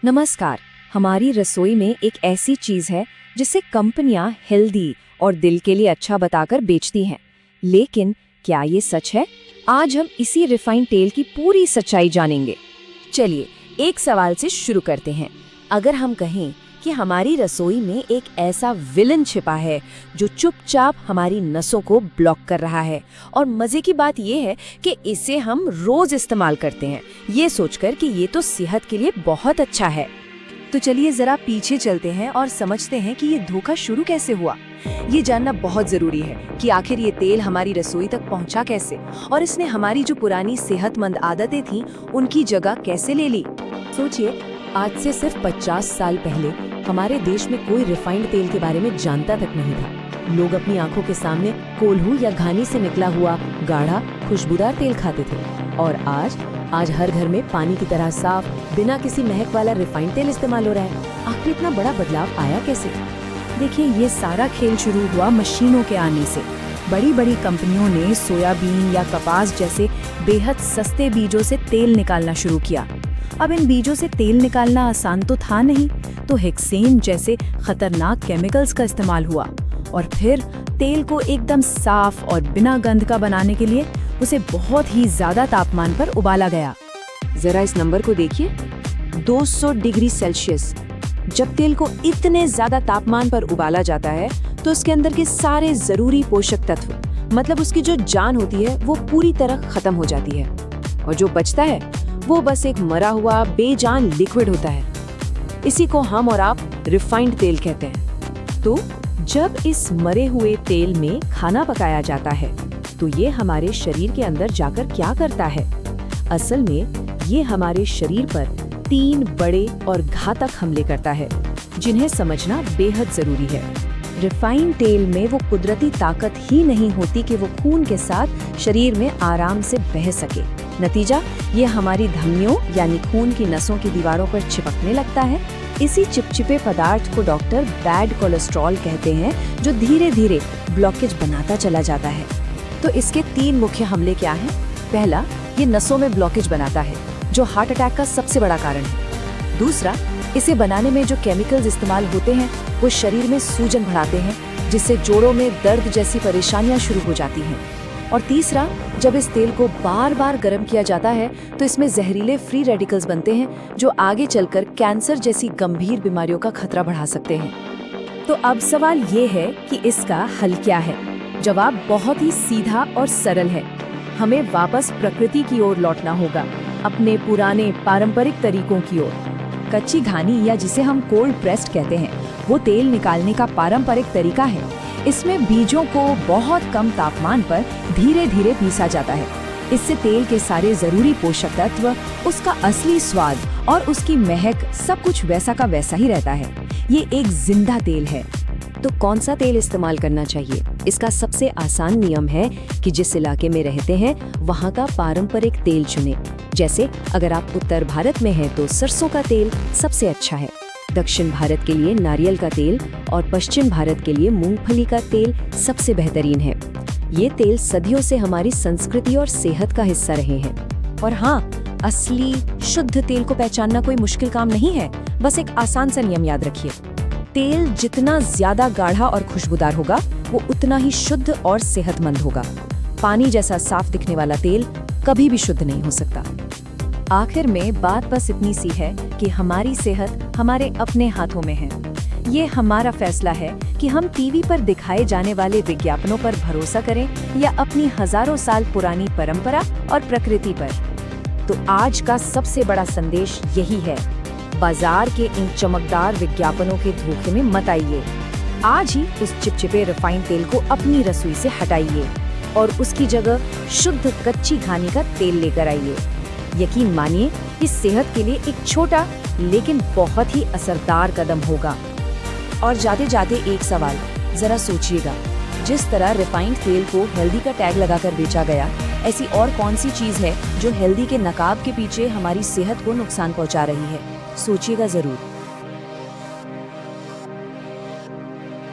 नमस्कार। हमारी रसोई में एक ऐसी चीज है जिसे कंपनियां हेल्दी और दिल के लिए अच्छा बताकर बेचती हैं, लेकिन क्या ये सच है? आज हम इसी रिफाइंड तेल की पूरी सच्चाई जानेंगे। चलिए एक सवाल से शुरू करते हैं। अगर हम कहें कि हमारी रसोई में एक ऐसा विलन छिपा है जो चुपचाप हमारी नसों को ब्लॉक कर रहा है, और मजे की बात यह है कि इसे हम रोज इस्तेमाल करते हैं, ये सोचकर कि ये तो सेहत के लिए बहुत अच्छा है। तो चलिए जरा पीछे चलते हैं और समझते हैं कि ये धोखा शुरू कैसे हुआ। ये जानना बहुत जरूरी है कि आखिर ये तेल हमारी रसोई तक पहुंचा कैसे, और इसने हमारी जो पुरानी सेहतमंद आदतें थीं उनकी जगह कैसे ले ली। सोचिए, आज से सिर्फ 50 साल पहले हमारे देश में कोई रिफाइंड तेल के बारे में जानता तक नहीं था। लोग अपनी आंखों के सामने कोल्हू या घानी से निकला हुआ गाढ़ा खुशबूदार तेल खाते थे, और आज हर घर में पानी की तरह साफ बिना किसी महक वाला रिफाइंड तेल इस्तेमाल हो रहा है। आखिर इतना बड़ा बदलाव आया कैसे? देखिए, ये सारा खेल शुरू हुआ मशीनों के आने से। बड़ी बड़ी कंपनियों ने सोयाबीन या कपास जैसे बेहद सस्ते बीजों से तेल निकालना शुरू किया। अब इन बीजों से तेल निकालना आसान तो था नहीं, तो हेक्सेन जैसे खतरनाक केमिकल्स का इस्तेमाल हुआ, और फिर तेल को एकदम साफ और बिना गंध का बनाने के लिए उसे बहुत ही ज्यादा तापमान पर उबाला गया। जरा इस नंबर को देखिए, 200 डिग्री सेल्सियस। जब तेल को इतने ज्यादा तापमान पर उबाला जाता है तो उसके अंदर के सारे जरूरी पोषक तत्व, मतलब उसकी जो जान होती है, वो पूरी तरह खत्म हो जाती है, और जो बचता है वो बस एक मरा हुआ बेजान लिक्विड होता है। इसी को हम और आप रिफाइंड तेल कहते हैं। तो जब इस मरे हुए तेल में खाना पकाया जाता है तो ये हमारे शरीर के अंदर जाकर क्या करता है? असल में ये हमारे शरीर पर 3 बड़े और घातक हमले करता है, जिन्हें समझना बेहद जरूरी है। रिफाइंड तेल में वो कुदरती ताकत ही नहीं होती कि वो खून के साथ शरीर में आराम से बह सके। नतीजा, ये हमारी धमनियों यानी खून की नसों की दीवारों पर चिपकने लगता है। इसी चिपचिपे पदार्थ को डॉक्टर बैड कोलेस्ट्रॉल कहते हैं, जो धीरे धीरे ब्लॉकेज बनाता चला जाता है। तो इसके 3 मुख्य हमले क्या हैं? पहला, ये नसों में ब्लॉकेज बनाता है, जो हार्ट अटैक का सबसे बड़ा कारण है। दूसरा, इसे बनाने में जो केमिकल्स इस्तेमाल होते हैं वो शरीर में सूजन बढ़ाते हैं, जिससे जोड़ों में दर्द जैसी परेशानियां शुरू हो जाती हैं। और तीसरा, जब इस तेल को बार बार गर्म किया जाता है तो इसमें जहरीले फ्री रेडिकल्स बनते हैं, जो आगे चलकर कैंसर जैसी गंभीर बीमारियों का खतरा बढ़ा सकते हैं। तो अब सवाल ये है कि इसका हल क्या है? जवाब बहुत ही सीधा और सरल है। हमें वापस प्रकृति की ओर लौटना होगा, अपने पुराने पारंपरिक तरीकों की ओर। कच्ची घानी या जिसे हम कोल्ड प्रेस्ड कहते हैं, वो तेल निकालने का पारंपरिक तरीका है। इसमें बीजों को बहुत कम तापमान पर धीरे धीरे पीसा जाता है। इससे तेल के सारे जरूरी पोषक तत्व, उसका असली स्वाद और उसकी महक, सब कुछ वैसा का वैसा ही रहता है। ये एक जिंदा तेल है। तो कौन सा तेल इस्तेमाल करना चाहिए? इसका सबसे आसान नियम है कि जिस इलाके में रहते हैं वहाँ का पारंपरिक तेल चुनें। जैसे अगर आप उत्तर भारत में हैं तो सरसों का तेल सबसे अच्छा है, दक्षिण भारत के लिए नारियल का तेल, और पश्चिम भारत के लिए मूंगफली का तेल सबसे बेहतरीन है। ये तेल सदियों से हमारी संस्कृति और सेहत का हिस्सा रहे हैं। और हाँ, असली शुद्ध तेल को पहचानना कोई मुश्किल काम नहीं है। बस एक आसान सा नियम याद रखिए, तेल जितना ज्यादा गाढ़ा और खुशबूदार होगा वो उतना ही शुद्ध और सेहतमंद होगा। पानी जैसा साफ दिखने वाला तेल कभी भी शुद्ध नहीं हो सकता। आखिर में बात बस इतनी सी है कि हमारी सेहत हमारे अपने हाथों में है। ये हमारा फैसला है कि हम टीवी पर दिखाए जाने वाले विज्ञापनों पर भरोसा करें या अपनी हजारों साल पुरानी परंपरा और प्रकृति पर। तो आज का सबसे बड़ा संदेश यही है, बाजार के इन चमकदार विज्ञापनों के धोखे में मत आइए। आज ही उस चिपचिपे रिफाइंड तेल को अपनी रसोई से हटाइए और उसकी जगह शुद्ध कच्ची घानी का तेल लेकर आइए। यकीन मानिए, इस सेहत के लिए एक छोटा लेकिन बहुत ही असरदार कदम होगा। और जाते जाते एक सवाल जरा सोचिएगा, जिस तरह रिफाइंड तेल को हेल्दी का टैग लगाकर बेचा गया, ऐसी और कौन सी चीज है जो हेल्दी के नकाब के पीछे हमारी सेहत को नुकसान पहुंचा रही है? सोचिएगा जरूर।